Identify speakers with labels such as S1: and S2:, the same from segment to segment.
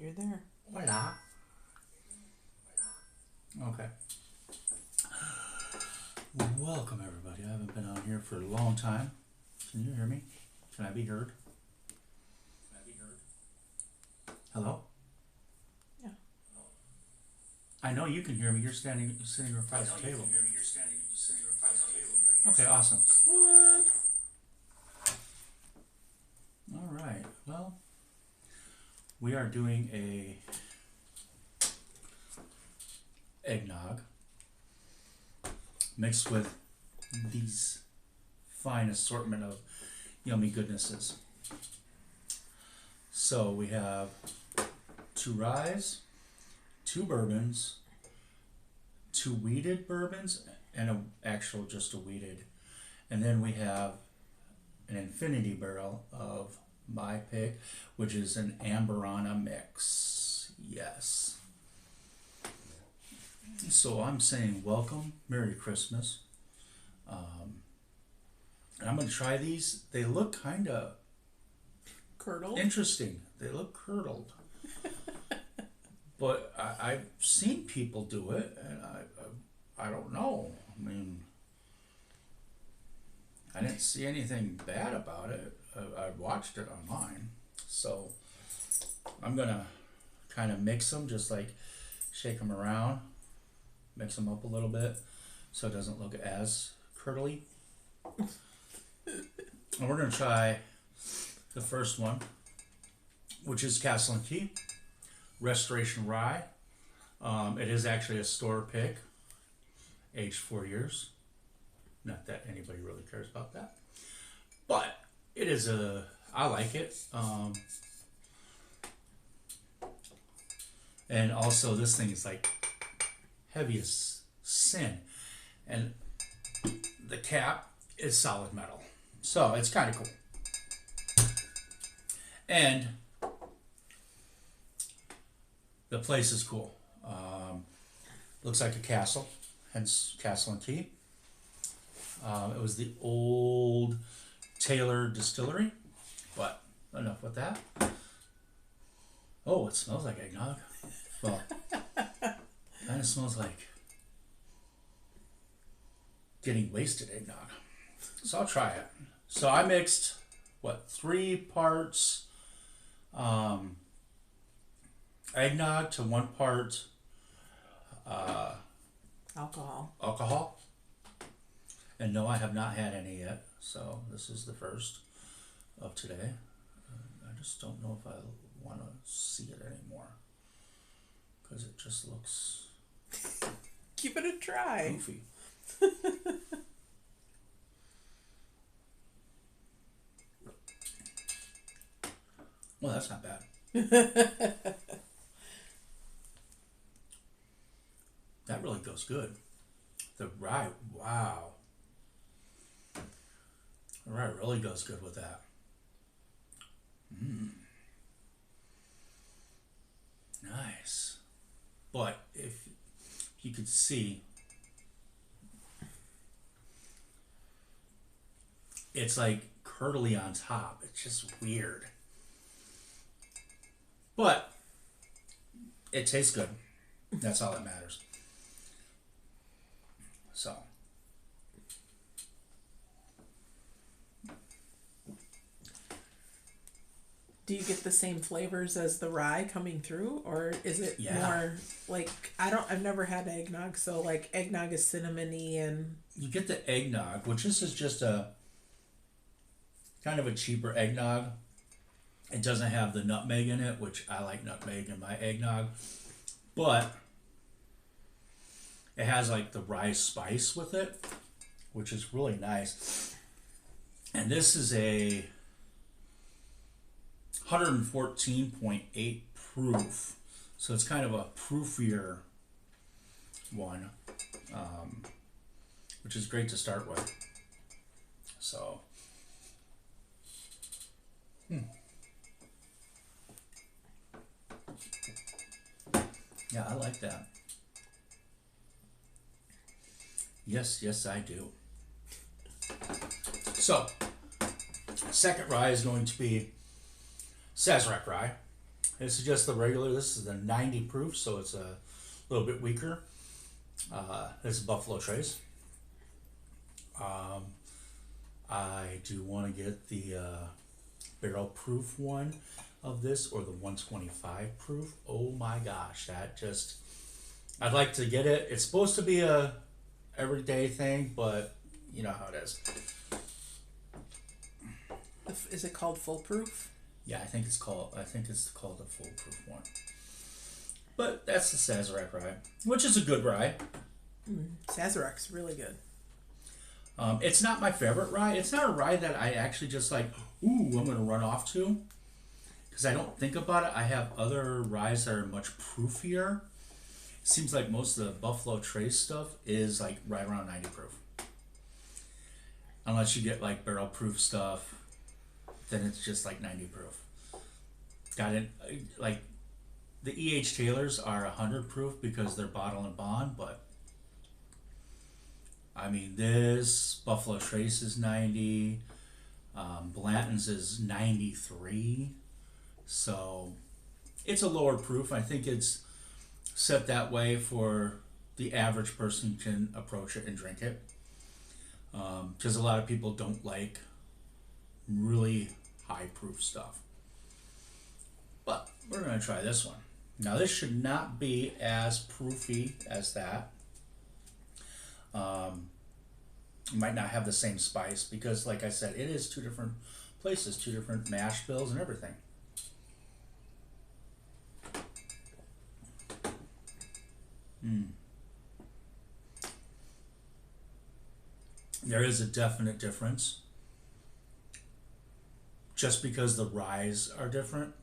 S1: You're there.
S2: Hola. Okay. Welcome, everybody. I haven't been on here for a long time. Can you hear me? Can I be heard? Hello?
S1: Yeah.
S2: I know you can hear me. You're sitting across the table. Okay, awesome.
S1: What?
S2: All right. Well, we are doing a eggnog mixed with these fine assortment of yummy goodnesses. So we have 2 ryes, 2 bourbons, 2 wheated bourbons, and just a wheated. And then we have an infinity barrel of my pick, which is an Amberana mix. Yes. So I'm saying welcome, Merry Christmas. And I'm going to try these. They look kind of
S1: Curdled?
S2: interesting. They look curdled. But I've seen people do it, and I don't know. I mean, I didn't see anything bad about it. I watched it online. So I'm going to kind of mix them, just like shake them around, mix them up a little bit so it doesn't look as curdly. And we're going to try the first one, which is Castle and Key Restoration Rye. It is actually a store pick, aged 4 years. Not that anybody really cares about that, but it is I like it. And also this thing is like heavy as sin, and the cap is solid metal, so it's kind of cool. And the place is cool. Looks like a castle, hence Castle and Key. It was the old Taylor distillery, but enough with that. Oh, it smells like eggnog. Well, kind of smells like getting wasted eggnog. So I'll try it. So I mixed, 3 parts eggnog to 1 part
S1: Alcohol.
S2: And no, I have not had any yet, so this is the first of today. I just don't know if I want to see it anymore, because it just looks
S1: Give it a try.
S2: goofy. Well, that's not bad. That really goes good. The rye, wow. The rye really goes good with that. Nice. But if you could see, it's like curdly on top. It's just weird. But it tastes good. That's all that matters. So.
S1: Do you get the same flavors as the rye coming through, or is it more like, I've never had eggnog, so like eggnog is cinnamony and...
S2: You get the eggnog, which this is just a kind of a cheaper eggnog. It doesn't have the nutmeg in it, which I like nutmeg in my eggnog, but it has like the rye spice with it, which is really nice. And this is a 114.8 proof, so it's kind of a proofier one, which is great to start with. So yeah, I like that. Yes, I do. So, second rye is going to be Sazerac rye. This is just the regular. This is the 90 proof, so it's a little bit weaker. This is Buffalo Trace. I do want to get the barrel proof one of this, or the 125 proof. Oh my gosh, that just, I'd like to get it. It's supposed to be a everyday thing, but you know how it is.
S1: Is it called foolproof?
S2: Yeah, I think it's called a foolproof one. But that's the Sazerac rye, which is a good rye.
S1: Sazerac's really good.
S2: It's not my favorite rye. It's not a rye that I actually just like, ooh, I'm going to run off to. Because I don't think about it. I have other ryes that are much proofier. It seems like most of the Buffalo Trace stuff is like right around 90 proof. Unless you get like barrel proof stuff, then it's just like 90 proof. Got it. Like the E.H. Taylors are 100 proof because they're bottle and bond, but I mean, this Buffalo Trace is 90. Blanton's is 93. So it's a lower proof. I think it's set that way for the average person can approach it and drink it. Because a lot of people don't like really high proof stuff. But we're going to try this one. Now this should not be as proofy as that. You might not have the same spice because, like I said, it is two different places, two different mash bills and everything. There is a definite difference. Just because the ryes are different.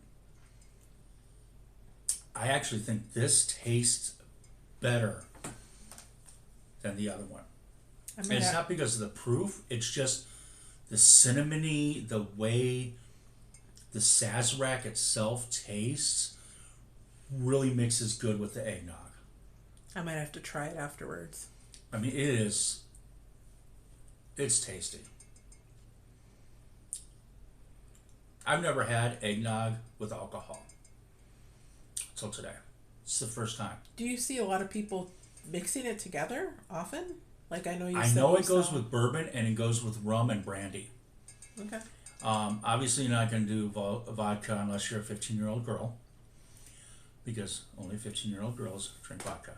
S2: I actually think this tastes better than the other one. And it's not because of the proof, it's just the cinnamony, the way the Sazerac itself tastes really mixes good with the eggnog.
S1: I might have to try it afterwards.
S2: I mean, it's tasty. I've never had eggnog with alcohol until today. It's the first time.
S1: Do you see a lot of people mixing it together often? Like I know you.
S2: I know it goes with bourbon and it goes with rum and brandy.
S1: Okay.
S2: Obviously, you're not going to do vodka unless you're a 15-year-old girl, because only 15-year-old girls drink vodka.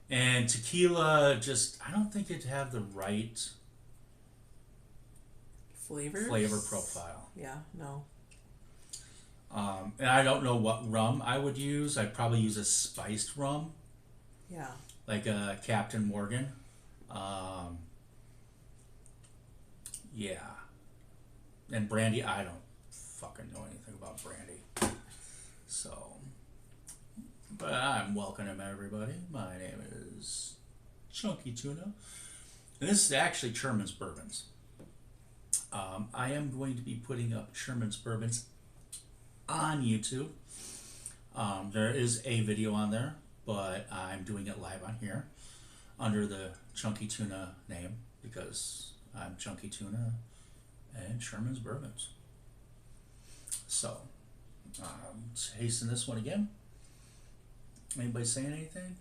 S2: And tequila, I don't think it'd have the right flavor profile.
S1: Yeah, no.
S2: And I don't know what rum I would use. I'd probably use a spiced rum.
S1: Yeah.
S2: Like a Captain Morgan. Yeah. And brandy, I don't fucking know anything about brandy. So, but I'm welcoming everybody. My name is Chunky Tuna. And this is actually ChurmansBourbons. I am going to be putting up ChurmansBourbons on YouTube. There is a video on there, but I'm doing it live on here under the Chunky Tuna name because I'm Chunky Tuna and ChurmansBourbons. So, tasting this one again. Anybody saying anything?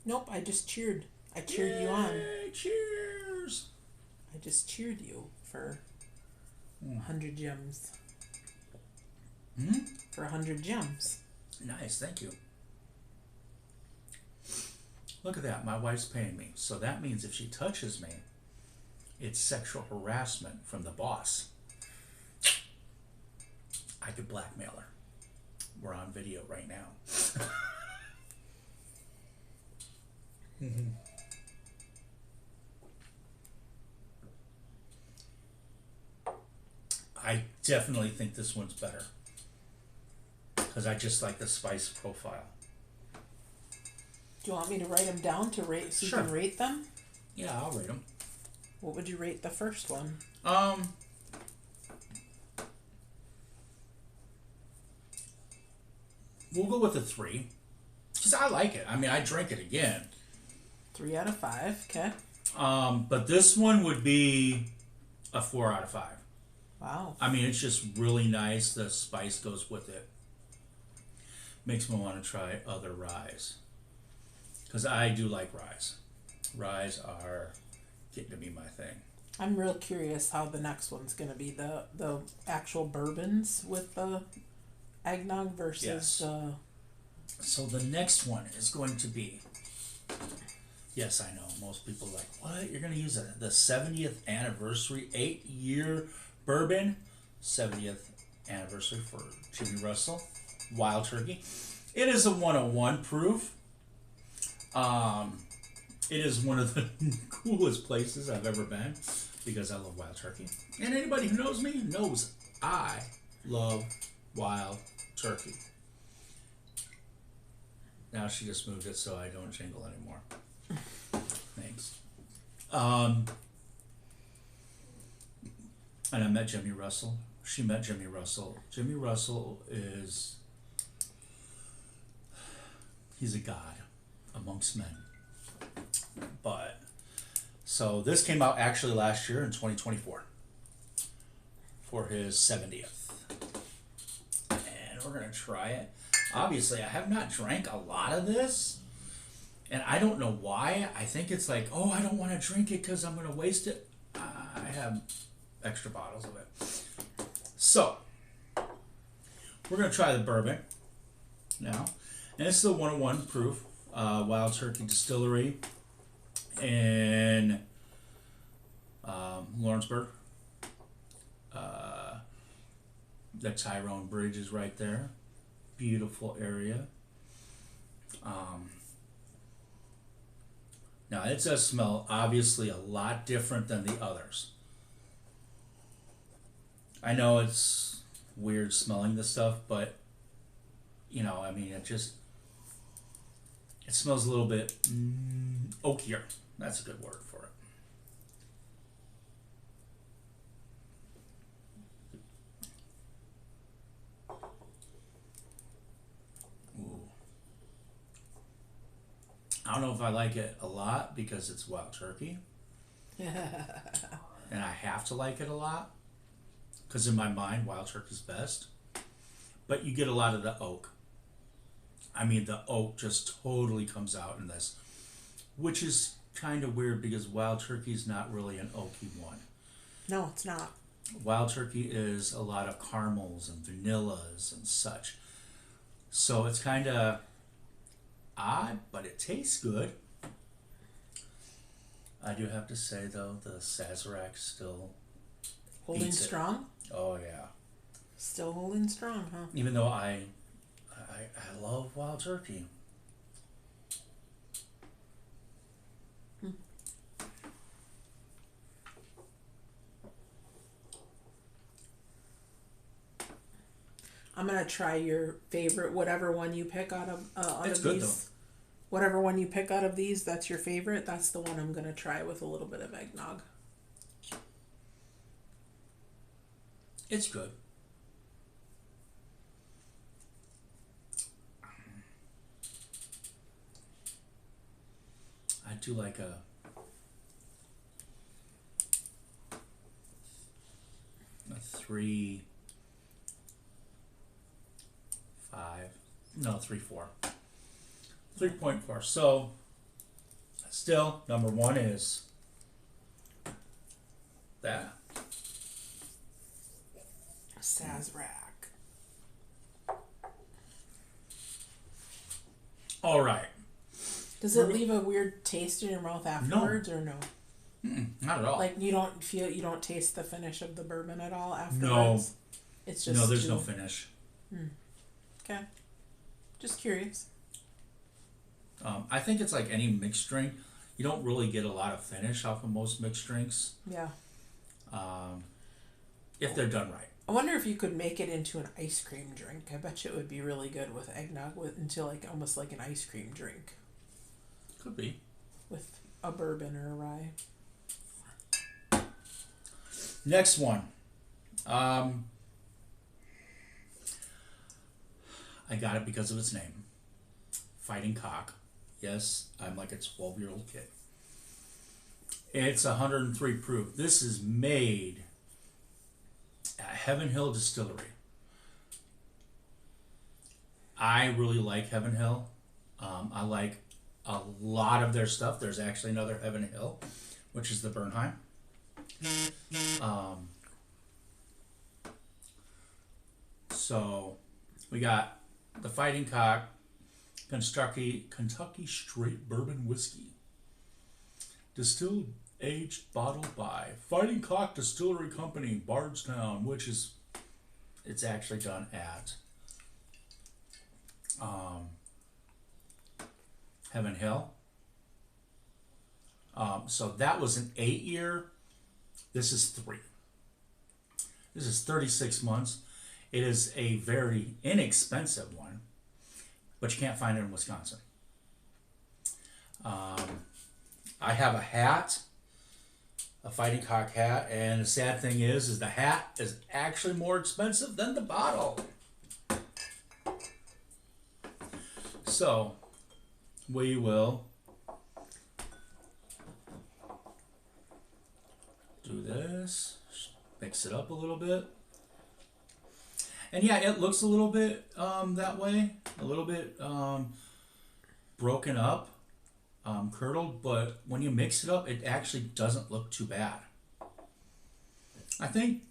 S1: Nope, I just cheered. I cheered you on.
S2: Cheers!
S1: I just cheered you for 100 gems. For 100 gems.
S2: Nice, thank you. Look at that, my wife's paying me. So that means if she touches me, it's sexual harassment from the boss. I could blackmail her. We're on video right now. I definitely think this one's better because I just like the spice profile.
S1: Do you want me to write them down to rate so
S2: Sure.
S1: you can rate them?
S2: Yeah, I'll rate them.
S1: What would you rate the first one?
S2: We'll go with a 3 because I like it. I mean, I drink it again.
S1: 3 out of 5. Okay.
S2: But this one would be a 4 out of 5.
S1: Wow.
S2: I mean, it's just really nice. The spice goes with it. makes me want to try other ryes. Because I do like ryes. Ryes are getting to be my thing.
S1: I'm real curious how the next one's going to be. The actual bourbons with the eggnog versus
S2: Yes.
S1: the...
S2: So the next one is going to be, yes, I know, most people are like, what? You're going to use the 70th anniversary 8-year bourbon? 70th anniversary for Jimmy Russell, Wild Turkey. It is a 101 proof. It is one of the coolest places I've ever been because I love Wild Turkey. And anybody who knows me knows I love Wild Turkey. Now she just moved it so I don't jingle anymore. Thanks. And I met Jimmy Russell. She met Jimmy Russell. Jimmy Russell he's a god amongst men. But, so this came out actually last year in 2024 for his 70th. And we're going to try it. Obviously, I have not drank a lot of this, and I don't know why. I think it's like, oh, I don't want to drink it because I'm going to waste it. I have extra bottles of it. So, we're going to try the bourbon now. And this is the 101 proof Wild Turkey Distillery in Lawrenceburg. The Tyrone Bridge is right there. Beautiful area. Now it does smell obviously a lot different than the others. I know it's weird smelling this stuff, but you know, I mean, it smells a little bit oakier. That's a good word for it. I don't know if I like it a lot because it's Wild Turkey. And I have to like it a lot because in my mind, Wild Turkey's best. But you get a lot of the oak. I mean, the oak just totally comes out in this, which is kind of weird because Wild Turkey's not really an oaky one.
S1: No, it's not.
S2: Wild Turkey is a lot of caramels and vanillas and such. So it's kind of odd, but it tastes good. I do have to say, though, the Sazerac still
S1: Holding strong?
S2: Oh, yeah.
S1: Still holding strong, huh?
S2: Even though I love Wild Turkey.
S1: I'm gonna try your favorite, whatever one you pick out of
S2: It's
S1: of
S2: good,
S1: these.
S2: though.
S1: Whatever one you pick out of these, that's your favorite. That's the one I'm gonna try with a little bit of eggnog.
S2: It's good. I do like a 3, 5, no 3.4, 3.4. So still number one is that
S1: Sazerac.
S2: all right.
S1: Does it leave a weird taste in your mouth afterwards, or no?
S2: Not at all.
S1: Like you don't taste the finish of the bourbon at all afterwards?
S2: No.
S1: It's just
S2: no, there's no finish.
S1: Okay. Just curious.
S2: I think it's like any mixed drink. You don't really get a lot of finish off of most mixed drinks.
S1: Yeah.
S2: If they're done right.
S1: I wonder if you could make it into an ice cream drink. I bet you it would be really good with eggnog, into like almost like an ice cream drink.
S2: Could be.
S1: With a bourbon or a rye.
S2: Next one. I got it because of its name. Fighting Cock. Yes, I'm like a 12-year-old kid. It's 103 proof. This is made at Heaven Hill Distillery. I really like Heaven Hill. I like a lot of their stuff. There's actually another Heaven Hill, which is the Bernheim. So we got the Fighting Cock Kentucky Straight Bourbon Whiskey. Distilled, aged, bottled by Fighting Cock Distillery Company, Bardstown, which is, it's actually done at Heaven Hill. So that was an 8-year. This is 3. This is 36 months. It is a very inexpensive one, but you can't find it in Wisconsin. I have a hat, a Fighting Cock hat, and the sad thing is the hat is actually more expensive than the bottle. So we will do this, mix it up a little bit. And yeah, it looks a little bit that way, a little bit broken up, curdled, but when you mix it up, it actually doesn't look too bad. I think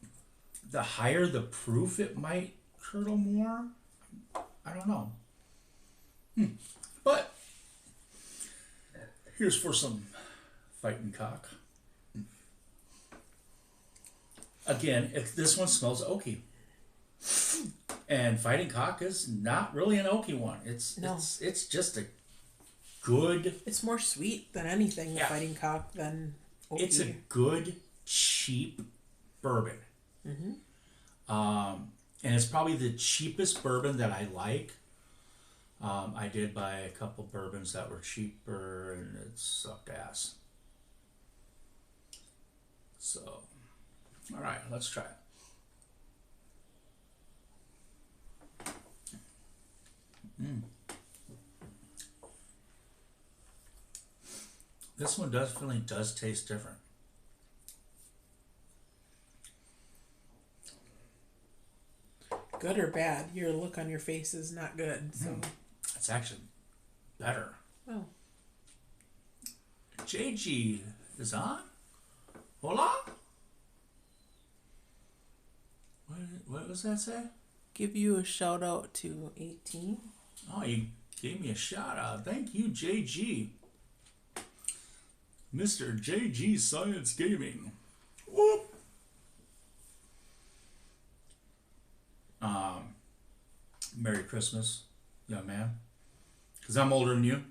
S2: the higher the proof, it might curdle more. I don't know. But here's for some Fighting Cock. Again, if this one smells oaky. And Fighting Cock is not really an oaky one. It's just a good.
S1: It's more sweet than anything.
S2: Yeah.
S1: Fighting Cock than oaky.
S2: It's a good cheap bourbon. And it's probably the cheapest bourbon that I like. I did buy a couple bourbons that were cheaper, and it sucked ass. So, all right, let's try it. This one definitely does taste different.
S1: Good or bad? Your look on your face is not good. So
S2: It's actually better.
S1: Oh.
S2: JG is on. Hola. What does that say?
S1: Give you a shout out to 18.
S2: Oh, you gave me a shout out. Thank you, JG. Mr. JG Science Gaming. Whoop. Merry Christmas, young man. Because I'm older than you.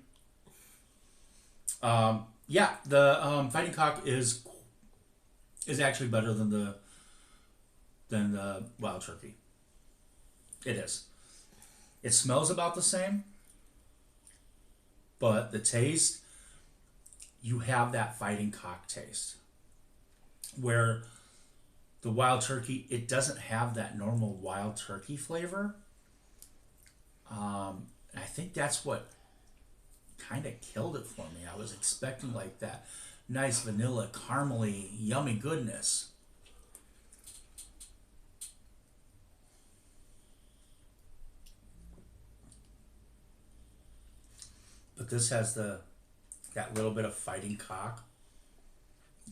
S2: Yeah, the Fighting Cock is actually better than the Wild Turkey. It is. It smells about the same, but the taste, you have that Fighting Cock taste. Where the Wild Turkey, it doesn't have that normal Wild Turkey flavor. I think that's what kind of killed it for me. I was expecting like that nice vanilla, caramely, yummy goodness. But this has that little bit of Fighting Cock.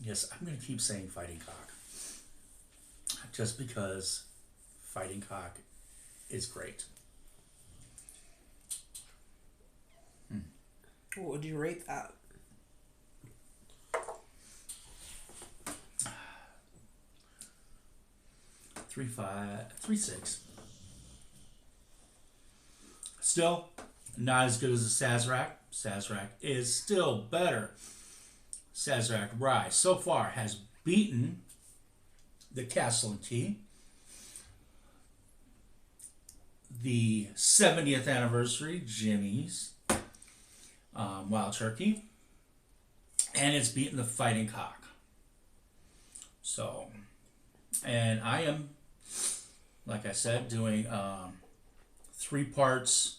S2: Yes, I'm going to keep saying Fighting Cock. Just because Fighting Cock is great.
S1: What would you rate that?
S2: 3.6. Still not as good as the Sazerac. Sazerac is still better. Sazerac Rye so far has beaten the Castle and Key, the 70th anniversary Jimmy's Wild Turkey, and it's beaten the Fighting Cock. So, and I am, like I said, doing 3 parts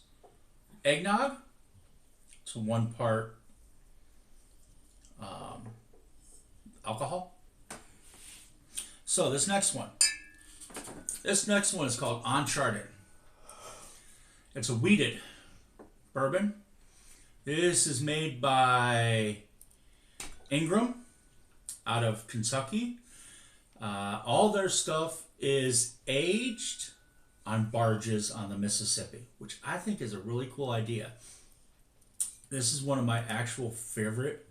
S2: eggnog to 1 part alcohol. So this next one is called Uncharted. It's a wheated bourbon. This is made by Ingram out of Kentucky. All their stuff is aged on barges on the Mississippi, which I think is a really cool idea. This is one of my actual favorite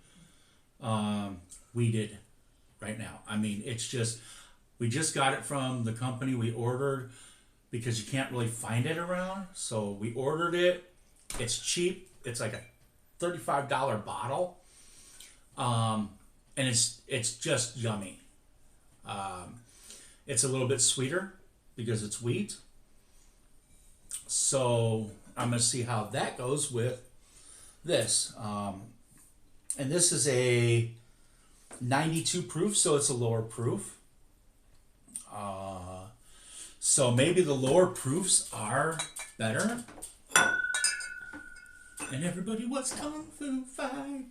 S2: wheated right now. I mean, it's just, we just got it from the company we ordered because you can't really find it around. So we ordered it. It's cheap. It's like a $35 bottle. And it's just yummy. It's a little bit sweeter because it's wheat. So I'm going to see how that goes with this. And this is a 92 proof, so it's a lower proof. So maybe the lower proofs are better. And everybody was kung fu fighting.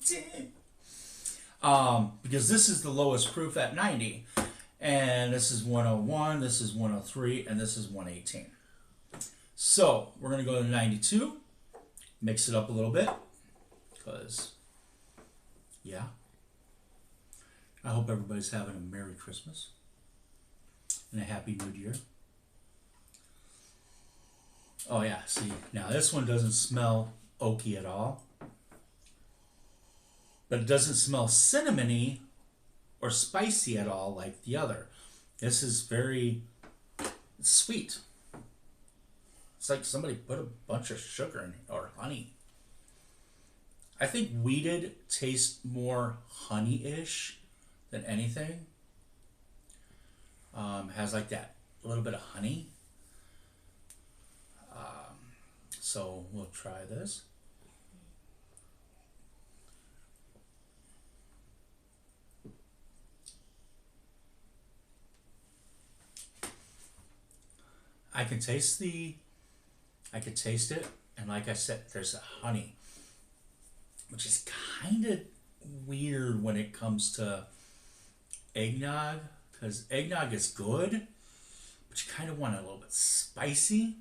S2: Because this is the lowest proof at 90. And this is 101, this is 103, and this is 118. So we're going to go to 92. Mix it up a little bit. Because, yeah. I hope everybody's having a Merry Christmas. And a Happy New Year. Oh yeah, see, now this one doesn't smell oaky at all. But it doesn't smell cinnamony or spicy at all like the other. This is very sweet. It's like somebody put a bunch of sugar in it, or honey. I think wheated tastes more honey-ish than anything. Has like that little bit of honey. So we'll try this. I can taste it, and like I said, there's a honey, which is kind of weird when it comes to eggnog, because eggnog is good, but you kind of want it a little bit spicy,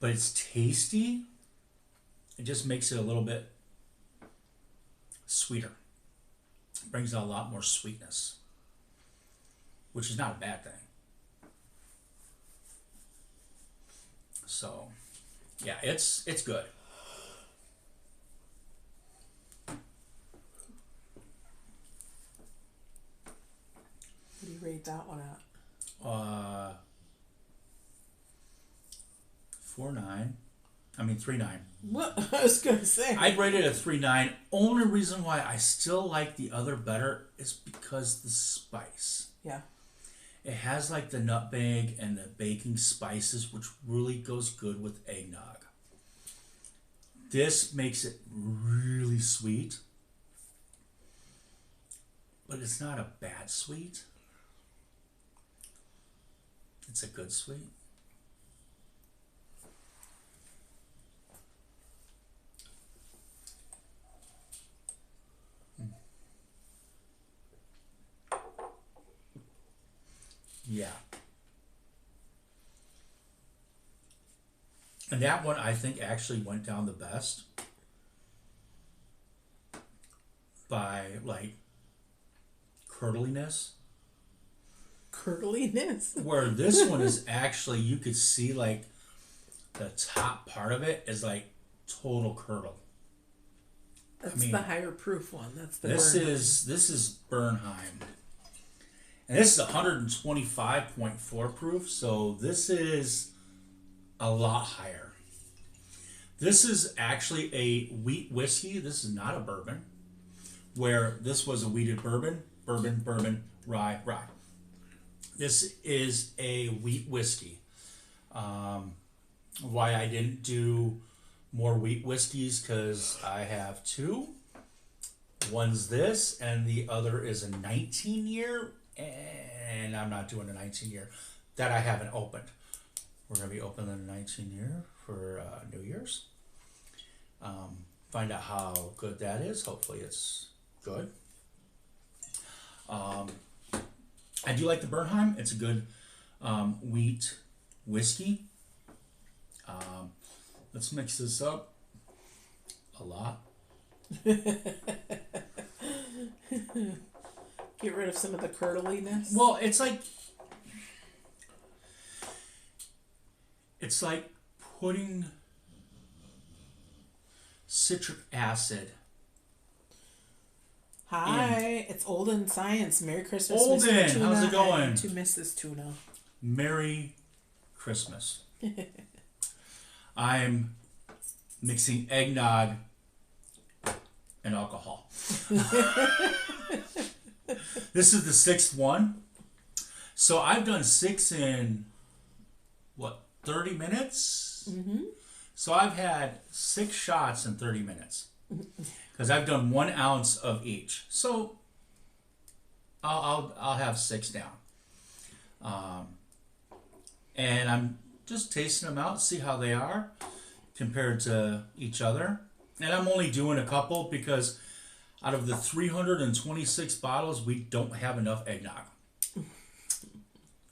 S2: but it's tasty. It just makes it a little bit sweeter. It brings out a lot more sweetness, which is not a bad thing. So, yeah, it's good.
S1: What do you rate that one at?
S2: 3.9.
S1: What? I was gonna say.
S2: I'd rate it a 3.9. Only reason why I still like the other better is because the spice.
S1: Yeah.
S2: It has like the nutmeg and the baking spices, which really goes good with eggnog. This makes it really sweet, but it's not a bad sweet. It's a good sweet. Yeah. And that one I think actually went down the best by like curdliness.
S1: Curdliness?
S2: Where this one is actually, you could see like the top part of it is like total curdle.
S1: That's the higher proof one. That's the
S2: this is Bernheim. And this is 125.4 proof, so this is a lot higher. This is actually a wheat whiskey. This is not a bourbon, where this was a wheated bourbon, rye. This is a wheat whiskey. Why I didn't do more wheat whiskeys, because I have two. One's this, and the other is a 19-year. And I'm not doing a 19-year that I haven't opened. We're going to be opening a 19-year for New Year's. Find out how good that is. Hopefully it's good. I do like the Bernheim. It's a good wheat whiskey. Let's mix this up a lot.
S1: Get rid of some of the curdliness.
S2: Well, it's like putting citric acid.
S1: Hi, it's Olden Science. Merry Christmas,
S2: Olden,
S1: Mr. Tuna.
S2: how's it going?
S1: And to Mrs. Tuna.
S2: Merry Christmas. I'm mixing eggnog and alcohol. This is the 6th one. So I've done 6 in, 30 minutes?
S1: Mm-hmm.
S2: So I've had 6 shots in 30 minutes. Because I've done 1 ounce of each. So I'll have 6 down. And I'm just tasting them out, see how they are compared to each other. And I'm only doing a couple because out of the 326 bottles, we don't have enough eggnog.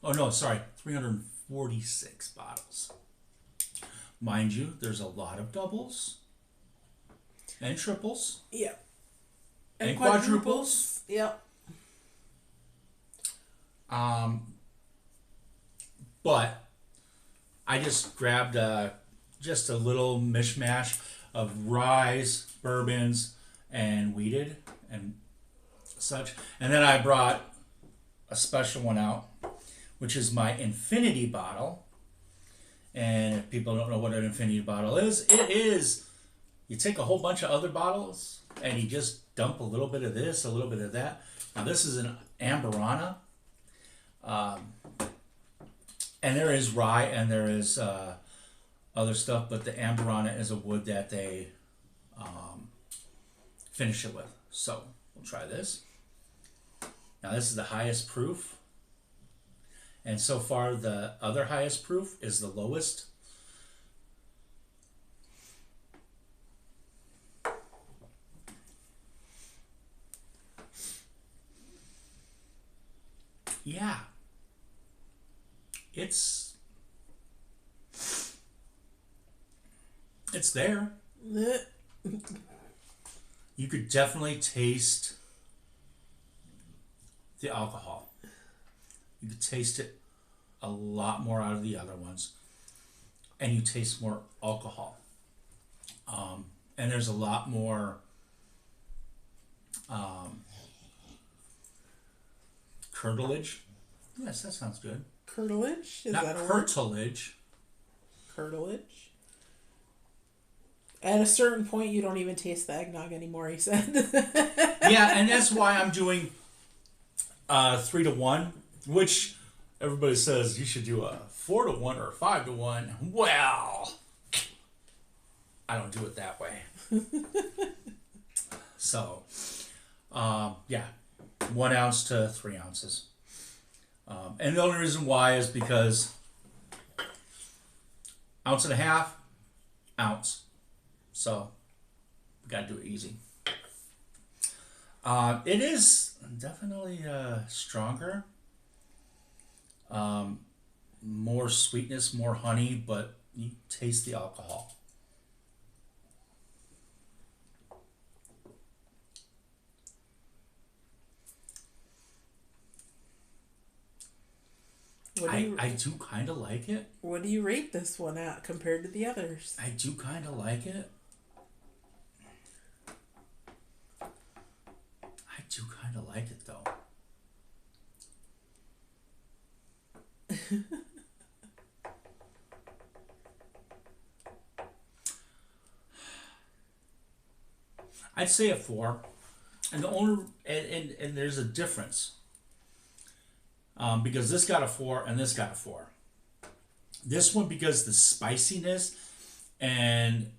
S2: Oh no, sorry, 346 bottles. Mind you, there's a lot of doubles and triples.
S1: Yep.
S2: And quadruples.
S1: Yep.
S2: But I just grabbed just a little mishmash of rye, bourbons, and wheated and such. And then I brought a special one out, which is my infinity bottle. And if people don't know what an infinity bottle is, it is, you take a whole bunch of other bottles and you just dump a little bit of this, a little bit of that. Now this is an Amberana. And there is rye and there is other stuff, but the Amberana is a wood that they finish it with. So we'll try this. Now this is the highest proof. And so far the other highest proof is the lowest. Yeah. It's there. You could definitely taste the alcohol. You could taste it a lot more out of the other ones. And you taste more alcohol. And there's a lot more curtilage. Yes, that sounds good.
S1: Curtilage? Is
S2: Not
S1: that a
S2: curtilage.
S1: word? Curtilage? At a certain point, you don't even taste the eggnog anymore, he said.
S2: Yeah, and that's why I'm doing 3-to-1, which everybody says you should do a 4-to-1 or a 5-to-1. Well, I don't do it that way. So, yeah, 1 ounce to 3 ounces. And the only reason why is because 1.5 ounce. So, we gotta do it easy. It is definitely stronger. More sweetness, more honey, but you taste the alcohol. I do kind of like it.
S1: What do you rate this one at compared to the others?
S2: I do kind of like it. I do kind of like it, though. I'd say a 4. And the only and there's a difference. Because this got a 4 and this got a 4. This one, because the spiciness and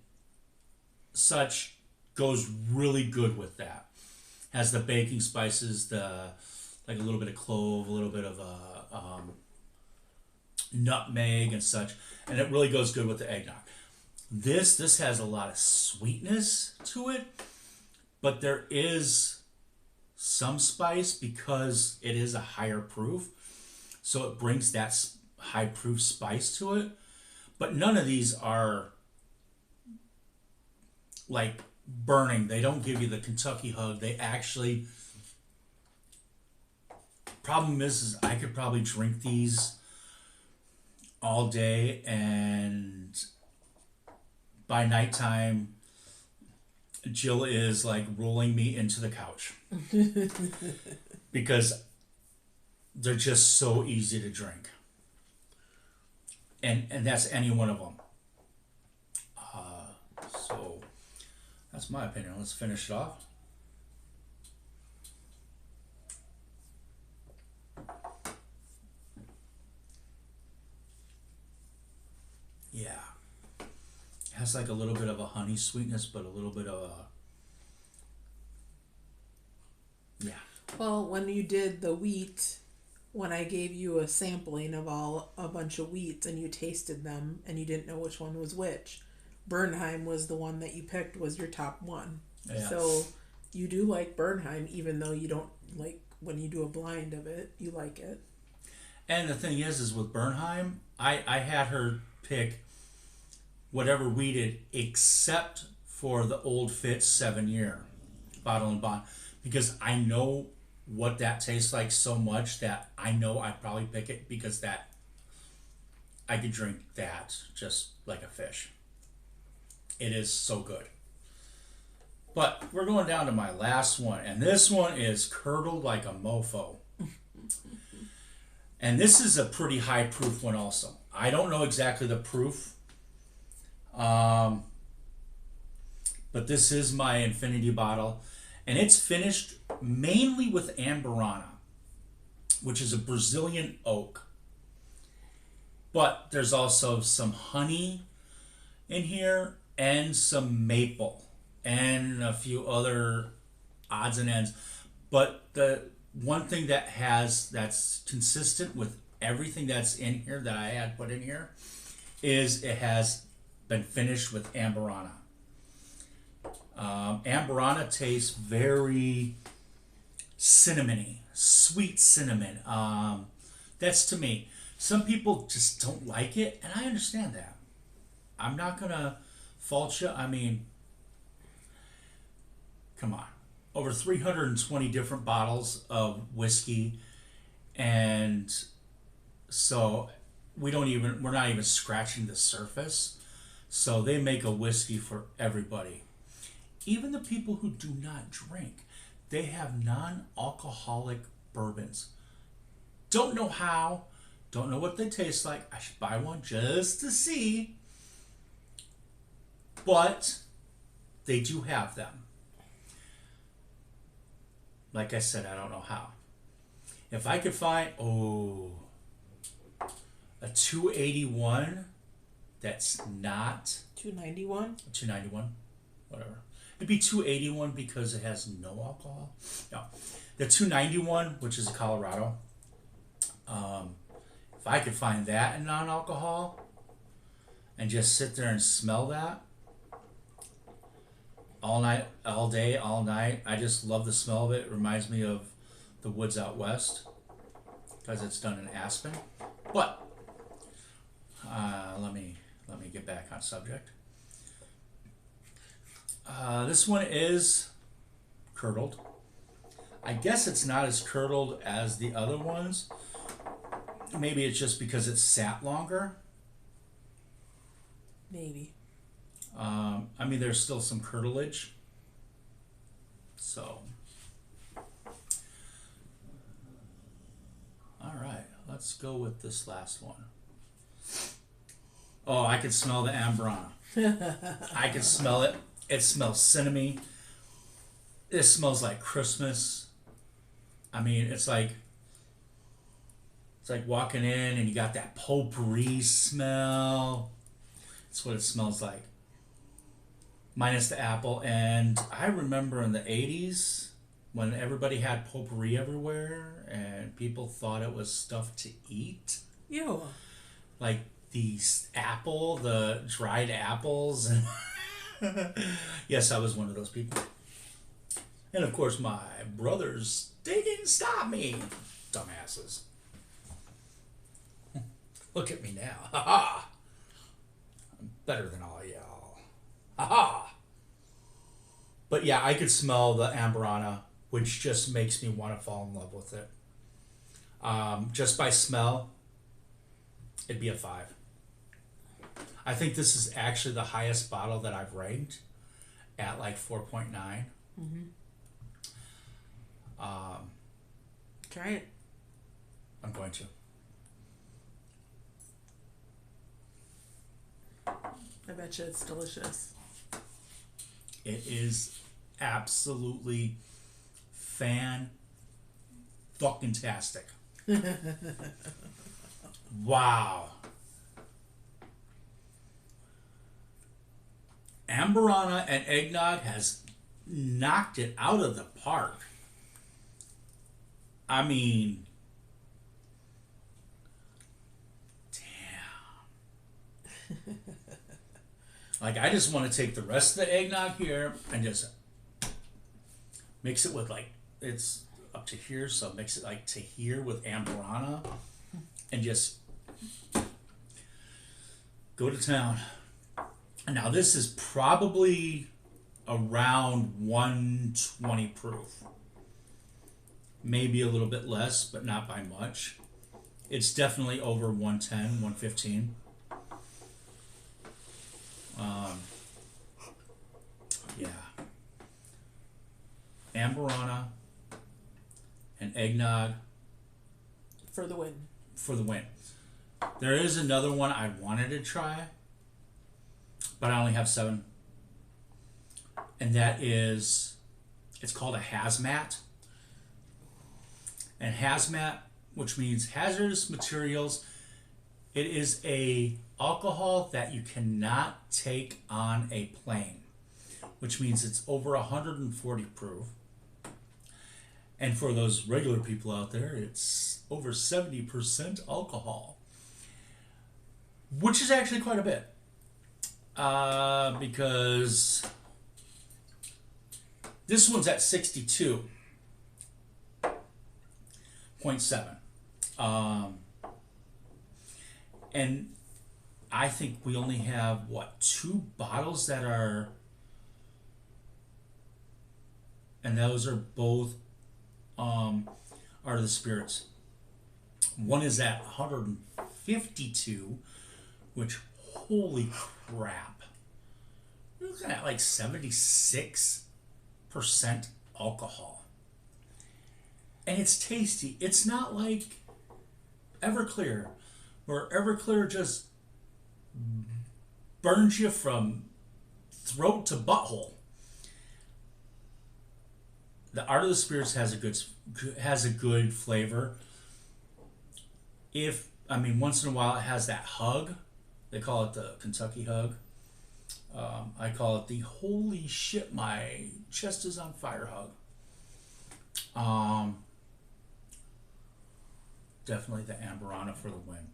S2: such goes really good with that. Has the baking spices, like a little bit of clove, a little bit of nutmeg and such, and it really goes good with the eggnog. This has a lot of sweetness to it, but there is some spice because it is a higher proof, so it brings that high proof spice to it. But none of these are like burning. They don't give you the Kentucky hug. They actually... Problem is I could probably drink these all day, and by nighttime, Jill is like rolling me into the couch because they're just so easy to drink, and that's any one of them. So that's my opinion. Let's finish it off. Yeah. It has like a little bit of a honey sweetness, but a little bit of a... Yeah.
S1: Well, when you did the wheat, when I gave you a sampling of a bunch of wheats and you tasted them and you didn't know which one was which, Bernheim was the one that you picked, was your top one. Yeah. So you do like Bernheim, even though you don't like, when you do a blind of it, you like it.
S2: And the thing is with Bernheim, I had her pick whatever we did except for the Old Fitz 7-year bottle and bond, because I know what that tastes like so much that I know I'd probably pick it, because that I could drink that just like a fish. It is so good. But we're going down to my last one, and this one is curdled like a mofo. And this is a pretty high proof one also. I don't know exactly the proof. But this is my infinity bottle, and it's finished mainly with Amburana, which is a Brazilian oak. But there's also some honey in here and some maple and a few other odds and ends. But the one thing that's consistent with everything that's in here that I had put in here is it has been finished with Amburana. Amburana tastes very cinnamony, sweet cinnamon. That's to me. Some people just don't like it, and I understand that. I'm not gonna fault you. I mean, come on. Over 320 different bottles of whiskey, and so we're not even scratching the surface. So they make a whiskey for everybody. Even the people who do not drink, they have non-alcoholic bourbons. Don't know how, don't know what they taste like. I should buy one just to see. But they do have them. Like I said, I don't know how. If I could find, a 281 that's not...
S1: 291?
S2: 291, whatever. It'd be 281 because it has no alcohol. No. The 291, which is Colorado, if I could find that in non-alcohol and just sit there and smell that all night, all day, all night. I just love the smell of it. It reminds me of the woods out west because it's done in aspen. But let me get back on subject. This one is curdled. I guess it's not as curdled as the other ones. Maybe it's just because it's sat longer.
S1: Maybe.
S2: I mean, there's still some curdlage. So, all right, let's go with this last one. Oh, I can smell the Amburana. I can smell it. It smells cinnamony. It smells like Christmas. I mean, it's like walking in and you got that potpourri smell. That's what it smells like. Minus the apple. And I remember in the 80s when everybody had potpourri everywhere and people thought it was stuff to eat.
S1: Ew.
S2: Like the dried apples. Yes, I was one of those people. And of course my brothers, they didn't stop me. Dumbasses. Look at me now. Ha ha. better than all y'all. Haha! But yeah, I could smell the Amberana, which just makes me want to fall in love with it. Just by smell, it'd be a 5. I think this is actually the highest bottle that I've ranked at like 4.9.
S1: Try it.
S2: I'm going to.
S1: I bet you it's delicious.
S2: It is absolutely fan-fucking-tastic. Wow. Amberana and eggnog has knocked it out of the park. I mean, damn. Like, I just want to take the rest of the eggnog here and just mix it with, like, it's up to here, so mix it, like, to here with Amberana and just go to town. Now, this is probably around 120 proof. Maybe a little bit less, but not by much. It's definitely over 110, 115. Yeah. Amberana and eggnog
S1: For the win.
S2: for the win. There is another one I wanted to try, but I only have 7. And that is, it's called a hazmat. And hazmat, which means hazardous materials, it is a alcohol that you cannot take on a plane, which means it's over 140 proof. And for those regular people out there, it's over 70% alcohol, which is actually quite a bit. Because this one's at 62.7. And I think we only have, 2 bottles that are, and those are both Art of the Spirits. One is at 152, which, holy crap. You're looking at like 76% alcohol. And it's tasty. It's not like Everclear, where Everclear just burns you from throat to butthole. The Art of the Spirits has a good flavor. Once in a while it has that hug. They call it the Kentucky hug. I call it the holy shit, my chest is on fire hug. Definitely the Amberana for the win.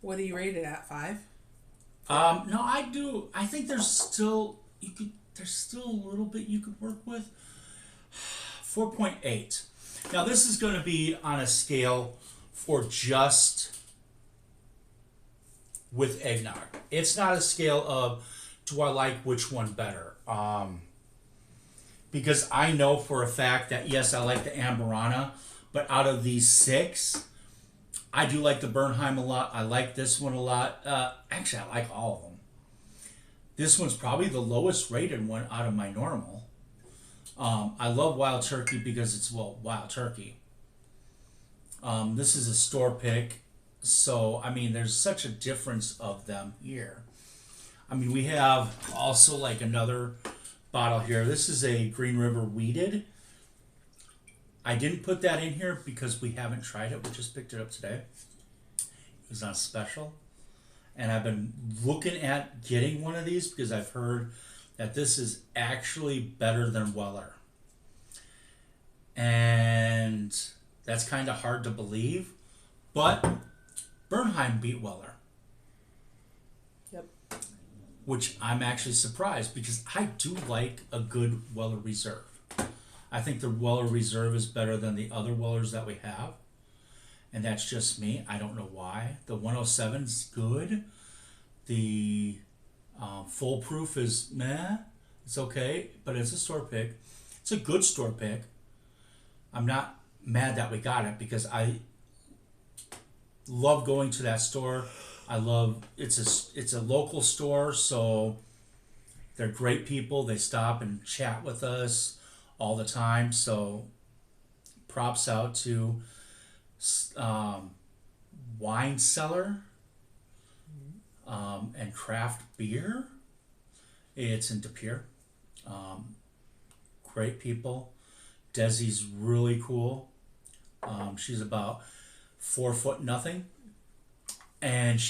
S1: What do you rate it at? 5?
S2: No, I do. I think there's still a little bit you could work with. 4.8. Now this is going to be on a scale for just with eggnog. It's not a scale of do I like which one better. Because I know for a fact that yes, I like the Amberana, but out of these 6, I do like the Bernheim a lot. I like this one a lot. Actually, I like all of them. This one's probably the lowest rated one out of my normal. I love Wild Turkey because it's, Wild Turkey. This is a store pick. So, there's such a difference of them here. We have also like another bottle here. This is a Green River Weeded. I didn't put that in here because we haven't tried it. We just picked it up today. It was on special. And I've been looking at getting one of these because I've heard that this is actually better than Weller. And that's kind of hard to believe. But Bernheim beat Weller.
S1: Yep.
S2: Which I'm actually surprised because I do like a good Weller Reserve. I think the Weller Reserve is better than the other Wellers that we have. And that's just me. I don't know why. The 107's good. The foolproof is meh. It's okay, but it's a store pick. It's a good store pick. I'm not mad that we got it because I love going to that store. I love it's a local store, so they're great people. They stop and chat with us all the time. So props out to Wine Cellar and Craft Beer. It's in De Pere. Great people. Desi's really cool. She's about 4'0" and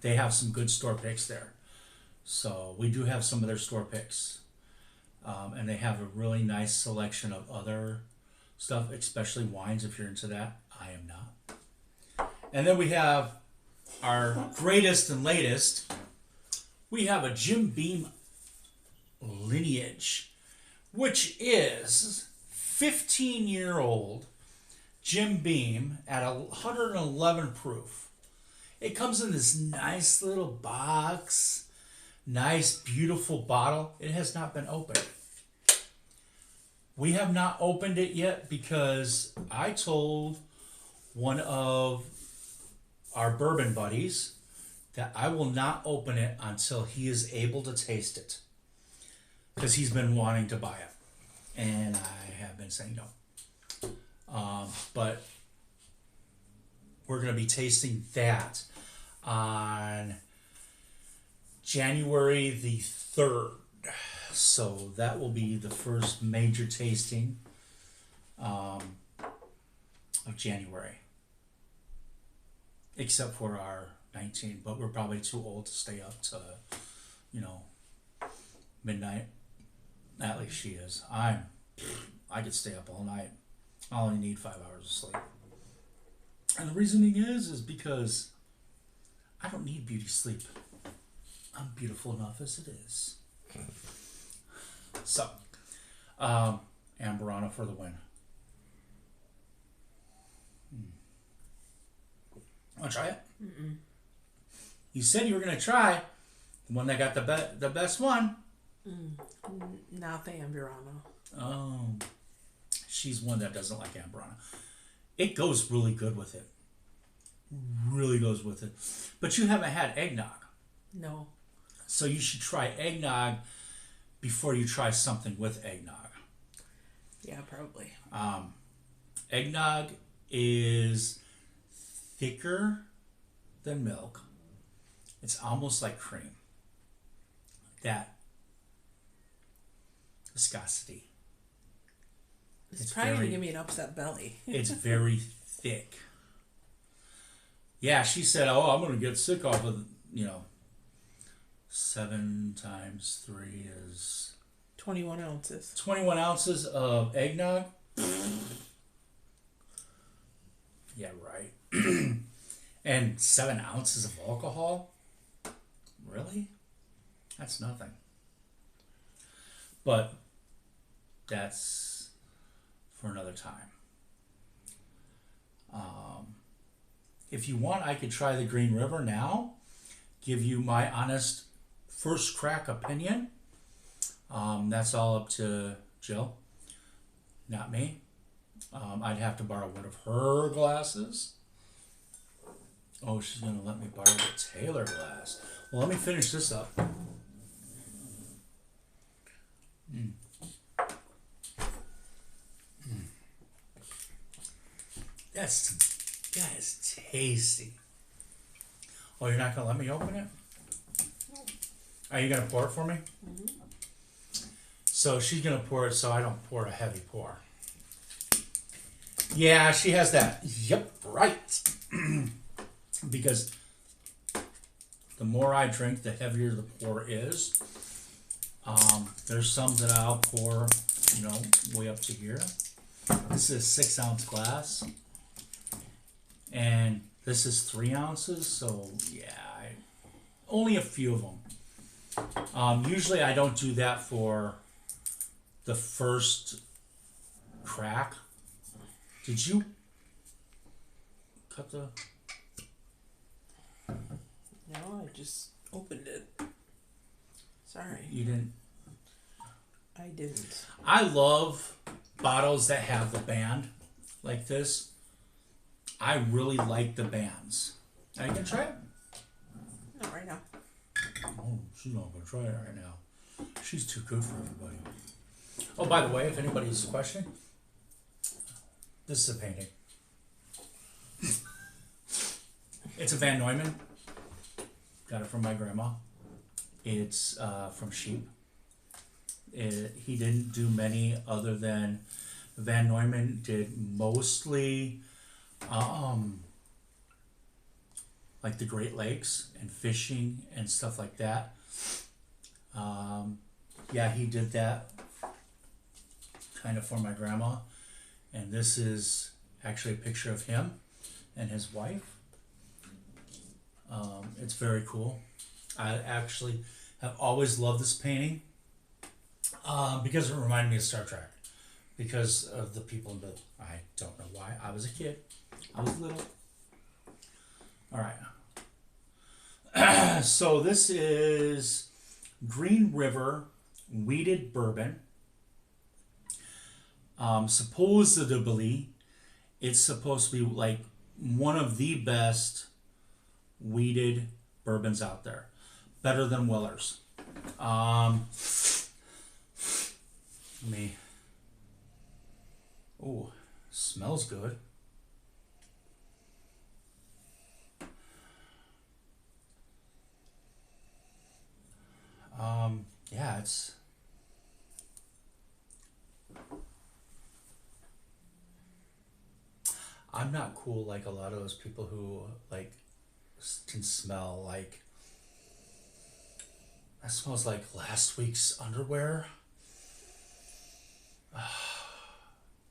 S2: they have some good store picks there. So we do have some of their store picks, and they have a really nice selection of other stuff, especially wines if you're into that. I am not. And then we have our greatest and latest. We have a Jim Beam lineage, which is 15-year-old Jim Beam at 111 proof. It comes in this nice little box, nice, beautiful bottle. It has not been opened. We have not opened it yet because I told one of our bourbon buddies that I will not open it until he is able to taste it, because he's been wanting to buy it, and I have been saying no. But we're going to be tasting that on January the 3rd. So that will be the first major tasting of January. Except for our 19, but we're probably too old to stay up to, midnight. At least she is. I could stay up all night. I only need 5 hours of sleep. And the reasoning is because I don't need beauty sleep. I'm beautiful enough as it is. So, Amberana for the win. Want to try it? Mm-mm. You said you were going to try the one that got the best one.
S1: Not the Amberana.
S2: Oh. She's one that doesn't like Amberana. It goes really good with it. Really goes with it. But you haven't had eggnog.
S1: No.
S2: So you should try eggnog before you try something with eggnog.
S1: Yeah, probably.
S2: Eggnog is thicker than milk. It's almost like cream. That viscosity.
S1: It's probably going to give me an upset belly.
S2: It's very thick. Yeah, she said, I'm going to get sick off of, 7 times 3 is...
S1: 21 ounces.
S2: 21 ounces of eggnog? Yeah, right. And 7 ounces of alcohol? Really? That's nothing. But that's for another time. If you want, I could try the Green River now. Give you my honest first crack opinion. That's all up to Jill, not me. I'd have to borrow one of her glasses. Oh, she's going to let me borrow the Taylor glass. Well, let me finish this up. That is tasty. Oh, you're not going to let me open it? Are you going to pour it for me? Mm-hmm. So she's going to pour it so I don't pour a heavy pour. Yeah, she has that. Yep, right. Because the more I drink, the heavier the pour is. There's some that I'll pour, way up to here. This is a 6-ounce glass. And this is 3 ounces, so yeah, only a few of them. Usually I don't do that for the first crack. Did you cut the...
S1: No, I just opened it. Sorry.
S2: You didn't.
S1: I didn't.
S2: I love bottles that have the band like this. I really like the bands. Are you gonna try it?
S1: Not right now.
S2: Oh, she's not gonna try it right now. She's too good for everybody. Oh, by the way, if anybody's questioning, this is a painting. It's a Van Neumann. Got it from my grandma. It's from sheep. He didn't do many other than Van Neumann did mostly like the Great Lakes and fishing and stuff like that. Yeah, he did that kind of for my grandma. And this is actually a picture of him and his wife. It's very cool. I actually have always loved this painting because it reminded me of Star Trek. Because of the people in the... I don't know why. I was a kid. I was little. All right. So this is Green River Wheated Bourbon. Supposedly, it's supposed to be like one of the best wheated bourbons out there. Better than Weller's. Oh, smells good. Yeah, it's... I'm not cool like a lot of those people who like can smell like... That smells like last week's underwear.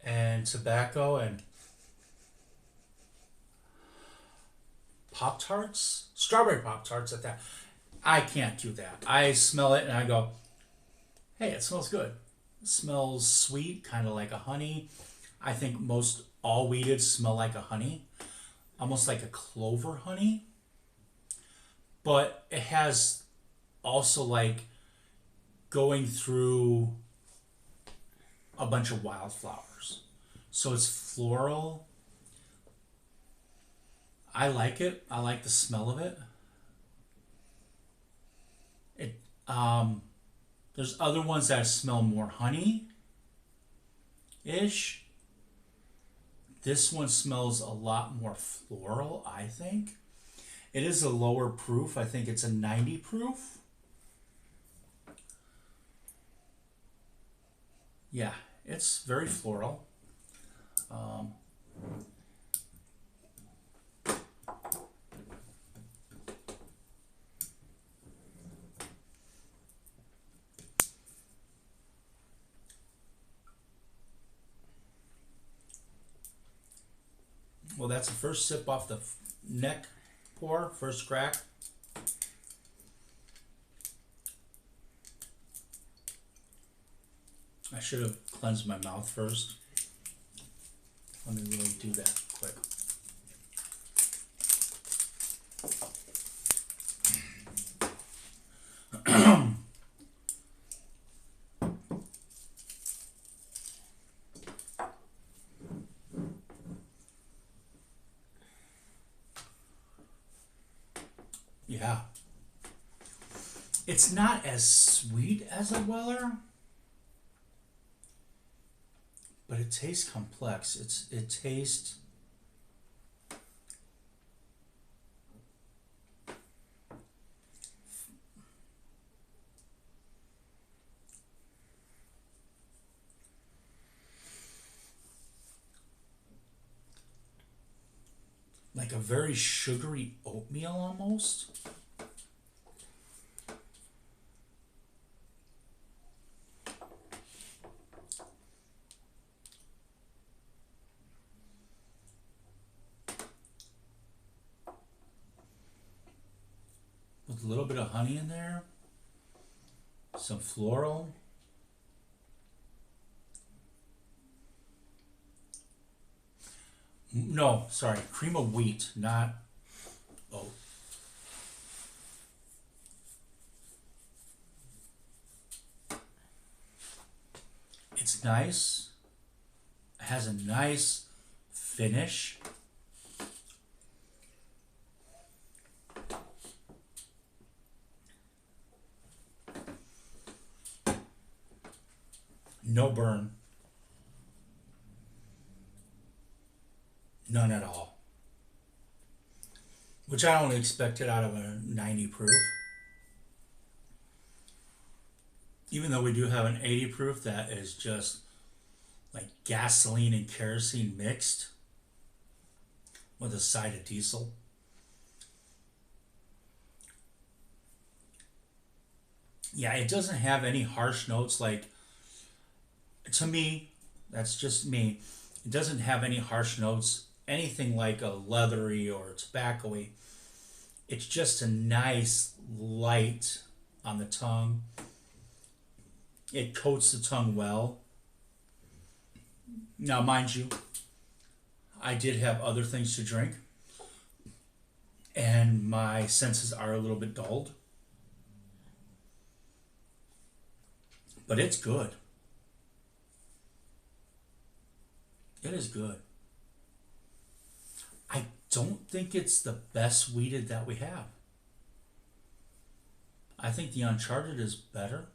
S2: And tobacco and Pop-Tarts? Strawberry Pop-Tarts at that. I can't do that. I smell it and I go, hey, it smells good. It smells sweet, kind of like a honey. I think most all wheated smell like a honey. Almost like a clover honey. But it has also like going through a bunch of wildflowers. So it's floral. I like it. I like the smell of it. There's other ones that smell more honey-ish. This one smells a lot more floral, I think. It is a lower proof. I think it's a 90 proof. Yeah, it's very floral. Well, that's the first sip off the neck pour, first crack. I should have cleansed my mouth first. Let me really do that quick. Yeah. It's not as sweet as a Weller, but it tastes complex. It tastes like a very sugary oatmeal almost. With a little bit of honey in there, some floral. No, sorry, cream of wheat, not oat. It's nice. It has a nice finish. No burn. None at all. Which I don't expect it out of a 90 proof. Even though we do have an 80 proof that is just like gasoline and kerosene mixed with a side of diesel. Yeah, it doesn't have any harsh notes. Like, to me, that's just me, it doesn't have any harsh notes, anything like a leathery or tobacco-y. It's just a nice light on the tongue. It coats the tongue well. Now, mind you, I did have other things to drink, and my senses are a little bit dulled. But it's good. It is good. I don't think it's the best wheated that we have. I think the Uncharted is better.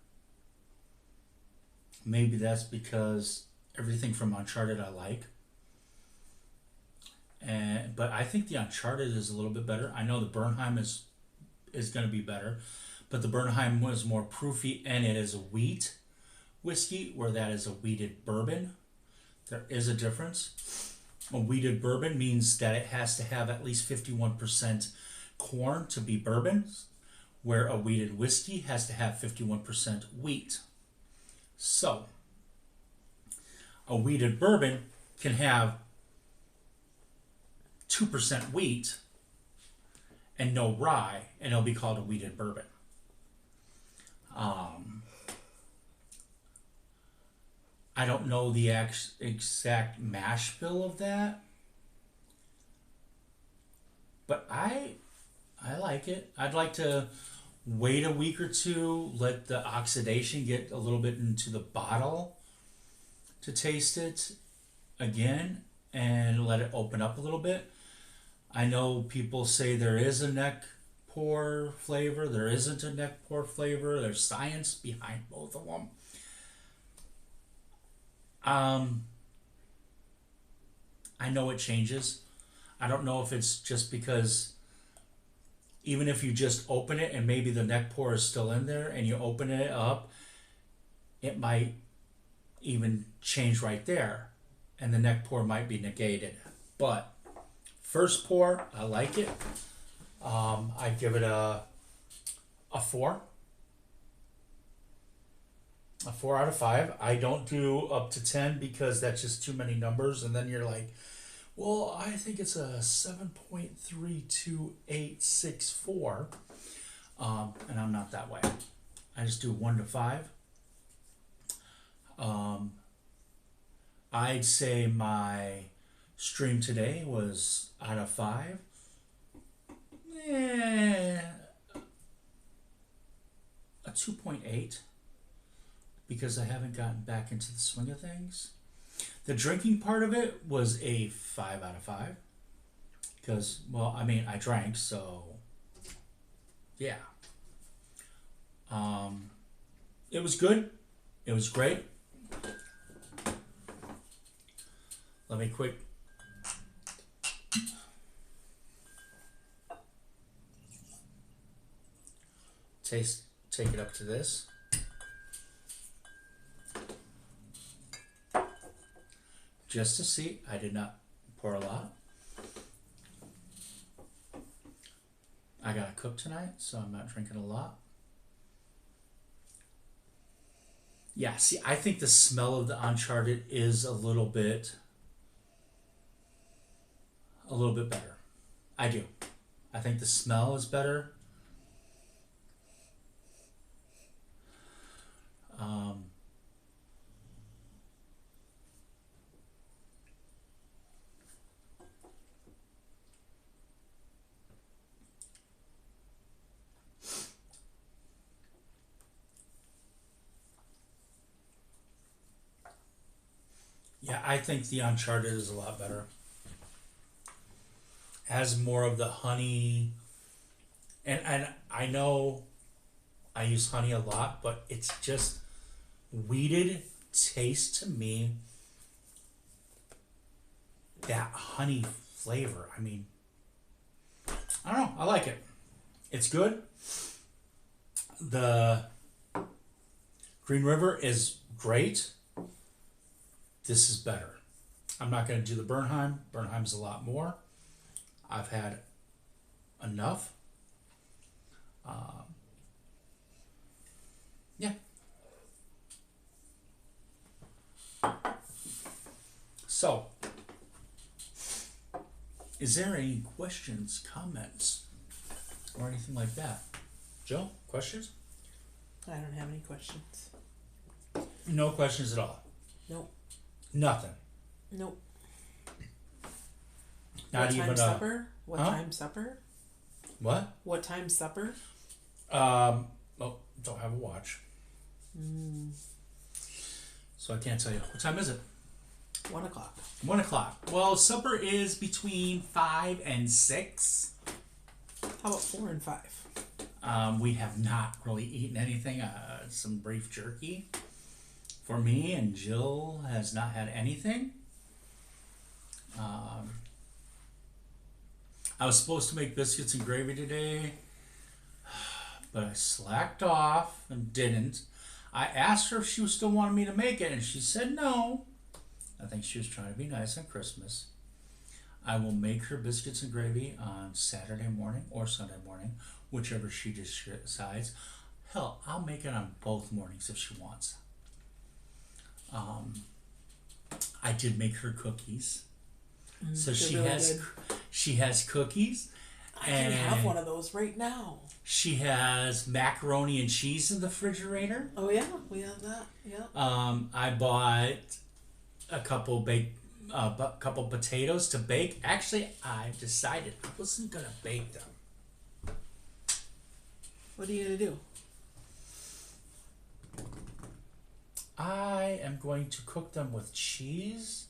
S2: Maybe that's because everything from Uncharted I like. But I think the Uncharted is a little bit better. I know the Bernheim is going to be better, but the Bernheim was more proofy, and it is a wheat whiskey, where that is a wheated bourbon. There is a difference. A wheated bourbon means that it has to have at least 51% corn to be bourbon, where a wheated whiskey has to have 51% wheat. So, a wheated bourbon can have 2% wheat and no rye, and it'll be called a wheated bourbon. I don't know the exact mash bill of that, but I like it. I'd like to wait a week or two, let the oxidation get a little bit into the bottle to taste it again, and let it open up a little bit. I know people say there is a neck pour flavor. There isn't a neck pour flavor. There's science behind both of them. I know it changes. I don't know if it's just because even if you just open it and maybe the neck pour is still in there and you open it up, it might even change right there and the neck pour might be negated. But first pour, I like it. I give it a 4. A 4 out of 5. I don't do up to 10 because that's just too many numbers, and then you're like, well, I think it's a 7.32864. And I'm not that way. I just do 1 to 5. I'd say my stream today was out of 5. A 2.8. Because I haven't gotten back into the swing of things. The drinking part of it was a 5 out of 5. Because, well, I mean, I drank, so yeah. It was good. It was great. Let me quick take it up to this. Just to see, I did not pour a lot. I gotta cook tonight, so I'm not drinking a lot. Yeah, see, I think the smell of the Uncharted is a little bit better. I do. I think the smell is better. Yeah, I think the Uncharted is a lot better. Has more of the honey, and I know I use honey a lot, but it's just weeded taste to me. That honey flavor. I mean, I don't know. I like it. It's good. The Green River is great. This is better. I'm not going to do the Bernheim. Bernheim's a lot more. I've had enough. Yeah. So, is there any questions, comments, or anything like that? Joe, questions?
S1: I don't have any questions.
S2: No questions at all.
S1: Nope.
S2: Nothing.
S1: Nope.
S2: Not
S1: what
S2: even
S1: time
S2: a
S1: supper? What
S2: huh?
S1: time supper?
S2: What?
S1: What time supper?
S2: Oh, don't have a watch,
S1: Mm,
S2: so I can't tell you. What time is it?
S1: 1:00.
S2: 1:00. Well, supper is between 5 and 6.
S1: How about 4 and 5?
S2: We have not really eaten anything. Some beef jerky for me, and Jill has not had anything. I was supposed to make biscuits and gravy today, but I slacked off and didn't. I asked her if she still wanted me to make it, and she said no. I think she was trying to be nice on Christmas. I will make her biscuits and gravy on Saturday morning or Sunday morning, whichever she decides. Hell, I'll make it on both mornings if she wants. I did make her cookies, so she
S1: really
S2: has
S1: good.
S2: she has cookies.
S1: I can have one of those right now.
S2: She has macaroni and cheese in the refrigerator.
S1: Oh yeah, we have that. Yeah.
S2: I bought a couple couple potatoes to bake. Actually, I decided I wasn't gonna bake them.
S1: What are you gonna do?
S2: I am going to cook them with cheese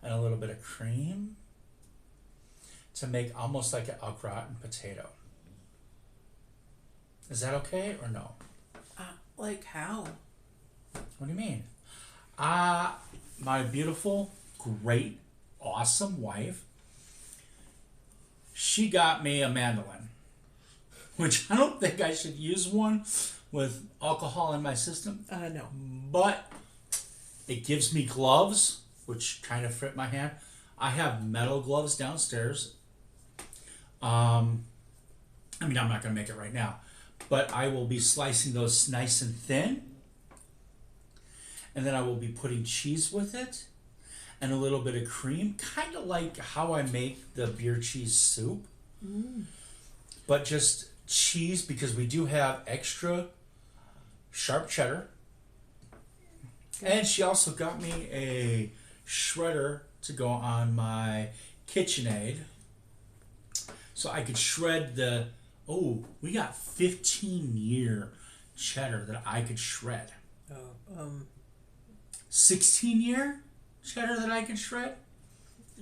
S2: and a little bit of cream to make almost like an au gratin potato. Is that okay or no?
S1: Like how?
S2: What do you mean? My beautiful, great, awesome wife, she got me a mandolin, which I don't think I should use one with alcohol in my system.
S1: No.
S2: But it gives me gloves, which kind of fit my hand. I have metal gloves downstairs. I'm not going to make it right now, but I will be slicing those nice and thin. And then I will be putting cheese with it and a little bit of cream, kind of like how I make the beer cheese soup. But just cheese, because we do have extra sharp cheddar. And she also got me a shredder to go on my KitchenAid, so I could shred we got 15-year cheddar that I could shred. 16-year cheddar that I could shred?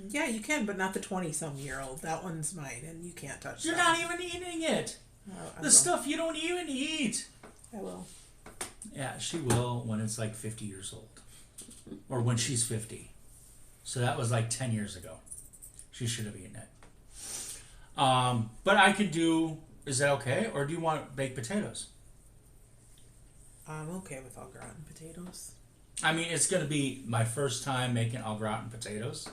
S1: Yeah, you can, but not the 20-some-year-old. That one's mine, and you can't touch
S2: You're
S1: that.
S2: not even eating it.
S1: I
S2: The
S1: will.
S2: stuff you don't even eat.
S1: I will.
S2: Yeah, she will when it's like 50 years old. Or when she's 50. So that was like 10 years ago. She should have eaten it. But I could do, is that okay? Or do you want baked potatoes?
S1: I'm okay with au gratin potatoes.
S2: I mean, it's going to be my first time making au gratin potatoes.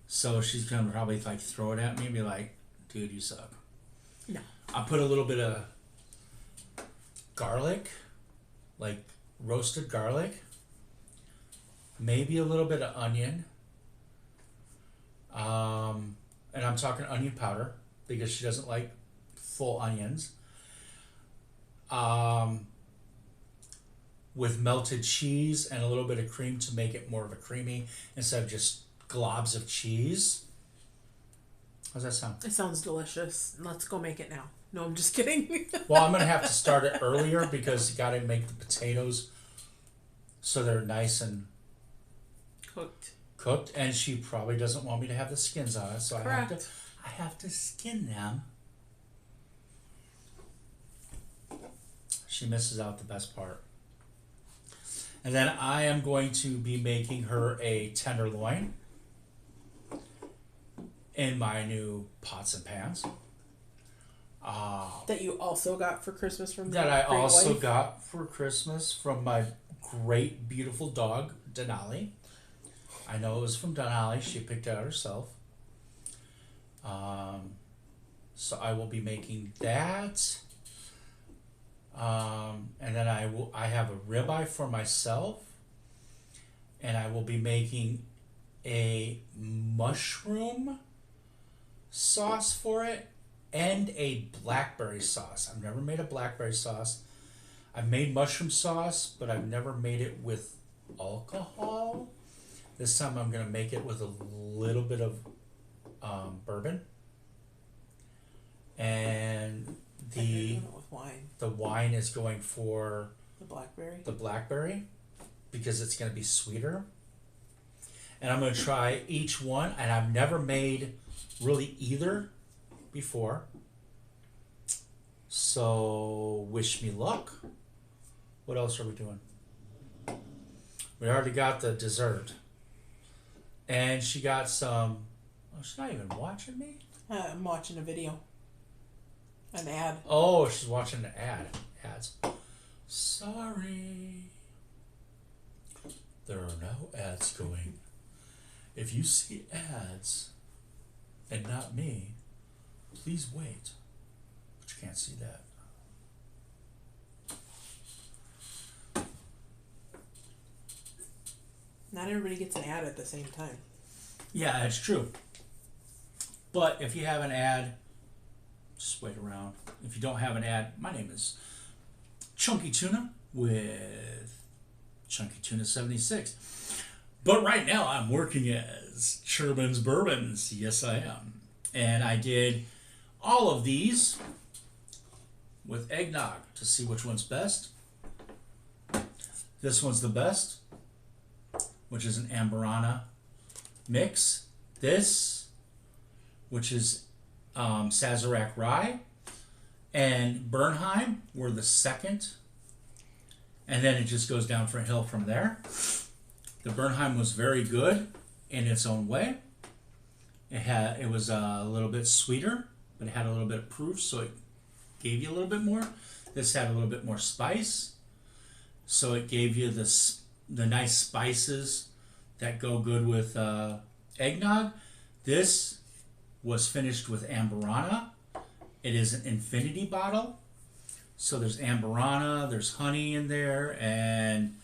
S2: So she's going to probably like throw it at me and be like, dude, you suck.
S1: No.
S2: I put a little bit of garlic, like roasted garlic, maybe a little bit of onion, and I'm talking onion powder because she doesn't like full onions, with melted cheese and a little bit of cream to make it more of a creamy instead of just globs of cheese. How's that sound?
S1: It sounds delicious. Let's go make it now. No, I'm just kidding.
S2: Well, I'm going to have to start it earlier because you got to make the potatoes so they're nice and
S1: Cooked.
S2: Cooked, and she probably doesn't want me to have the skins on it, so
S1: Correct.
S2: I have to skin them. She misses out the best part. And then I am going to be making her a tenderloin in my new pots and pans.
S1: That you also got for Christmas from
S2: That
S1: your
S2: I
S1: great
S2: also
S1: wife?
S2: got for Christmas from my great, beautiful dog, Denali. I know it was from Denali. She picked it out herself. So I will be making that. And then I have a ribeye for myself. And I will be making a mushroom sauce for it and a blackberry sauce. I've never made a blackberry sauce. I've made mushroom sauce, but I've never made it with alcohol. This time I'm going to make it with a little bit of bourbon. And
S1: With wine.
S2: the wine is going for
S1: The blackberry.
S2: because it's going to be sweeter. And I'm going to try each one, and I've never made really either before. So wish me luck. What else are we doing? We already got the dessert. And she got some. Oh, she's not even watching me?
S1: I'm watching a video. An ad.
S2: Oh, she's watching the ads. Sorry. There are no ads going. If you see ads and not me, please wait. But you can't see that.
S1: Not everybody gets an ad at the same time.
S2: Yeah, that's true. But if you have an ad, just wait around. If you don't have an ad, my name is Chunky Tuna with Chunky Tuna 76. But right now I'm working as ChurmansBourbons. Yes, I am. And I did all of these with eggnog to see which one's best. This one's the best, which is an Amberana mix. This, which is Sazerac Rye, and Bernheim were the second. And then it just goes down for a hill from there. The Bernheim was very good in its own way. It was a little bit sweeter, but it had a little bit of proof, so it gave you a little bit more. This had a little bit more spice, so it gave you the nice spices that go good with eggnog. This was finished with Amberana. It is an infinity bottle. So there's Amberana, there's honey in there, and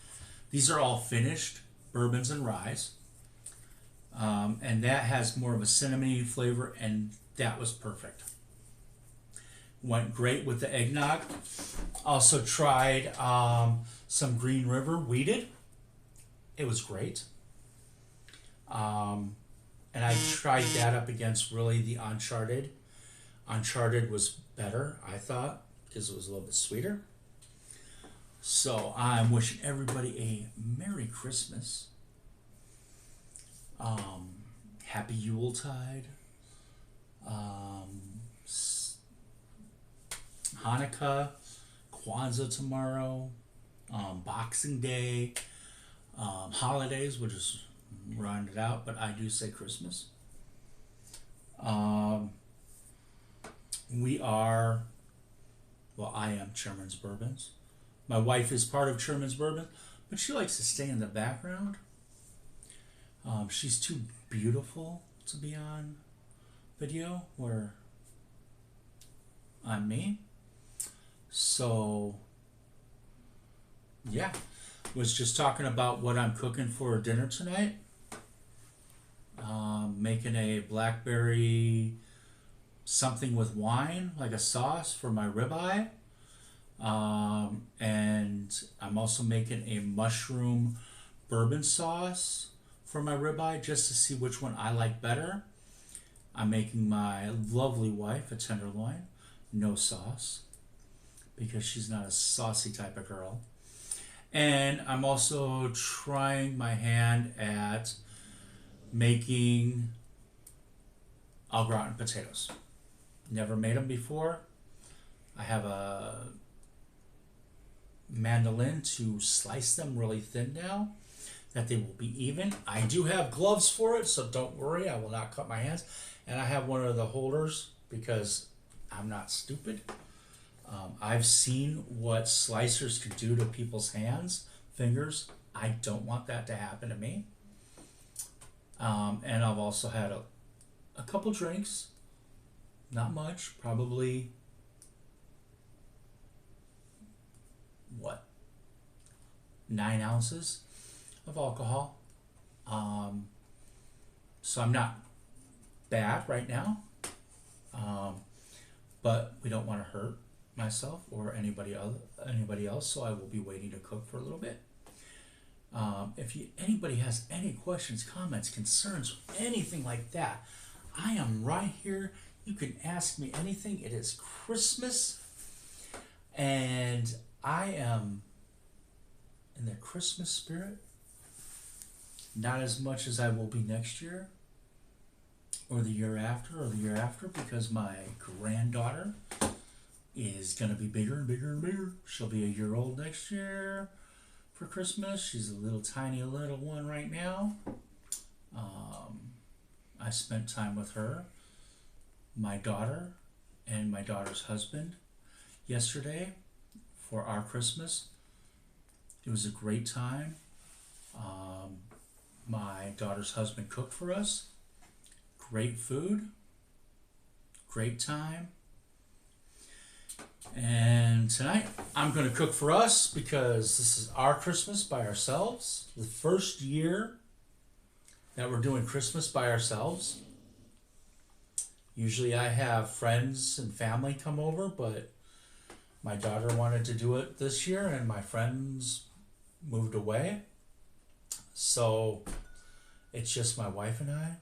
S2: these are all finished bourbons and ryes. And that has more of a cinnamony flavor, and that was perfect. Went great with the eggnog. Also tried some Green River wheated. It was great. And I tried that up against really the Uncharted. Uncharted was better, I thought, because it was a little bit sweeter. So I'm wishing everybody a Merry Christmas. Happy Yuletide. Hanukkah. Kwanzaa tomorrow. Boxing Day. Holidays, we'll just round it out, but I do say Christmas. I am ChurmansBourbons. My wife is part of ChurmansBourbons, but she likes to stay in the background. She's too beautiful to be on video where I'm me. So, yeah. Was just talking about what I'm cooking for dinner tonight. Making a blackberry something with wine, like a sauce for my ribeye. And I'm also making a mushroom bourbon sauce for my ribeye just to see which one I like better. I'm making my lovely wife a tenderloin, no sauce, because she's not a saucy type of girl. And I'm also trying my hand at making au gratin potatoes. Never made them before. I have a mandolin to slice them really thin now, that they will be even. I do have gloves for it, so don't worry, I will not cut my hands. And I have one of the holders because I'm not stupid. I've seen what slicers can do to people's hands, fingers. I don't want that to happen to me. And I've also had a couple drinks, not much, probably, what, 9 ounces of alcohol. So I'm not bad right now, but we don't want to hurt myself or anybody else, so I will be waiting to cook for a little bit. If anybody has any questions, comments, concerns, anything like that, I am right here. You can ask me anything. It is Christmas, and I am in the Christmas spirit. Not as much as I will be next year, or the year after, because my granddaughter is going to be bigger and bigger and bigger. She'll be a year old next year for Christmas. She's a little tiny little one right now. I spent time with her, my daughter, and my daughter's husband yesterday for our Christmas. It was a great time. My daughter's husband cooked for us. Great food. Great time. And tonight I'm going to cook for us because this is our Christmas by ourselves. The first year that we're doing Christmas by ourselves. Usually I have friends and family come over, but my daughter wanted to do it this year and my friends moved away. So it's just my wife and I.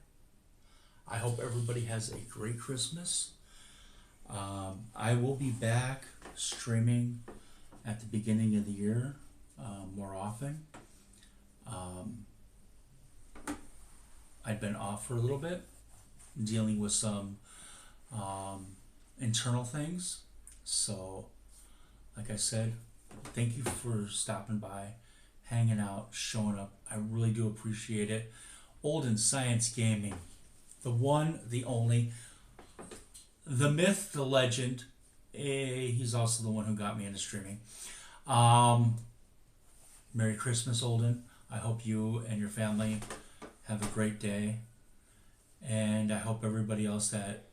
S2: I hope everybody has a great Christmas. I will be back streaming at the beginning of the year more often. I'd been off for a little bit, dealing with some internal things. So, like I said, thank you for stopping by, hanging out, showing up. I really do appreciate it. Olden Science Gaming, the one, the only, the myth, the legend. He's also the one who got me into streaming. Merry Christmas, Olden. I hope you and your family have a great day. And I hope everybody else that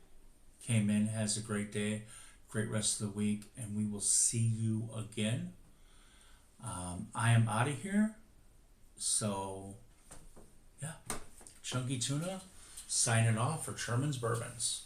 S2: came in has a great day, great rest of the week, and we will see you again. I am out of here. So, yeah. Chunky Tuna signing off for ChurmansBourbons.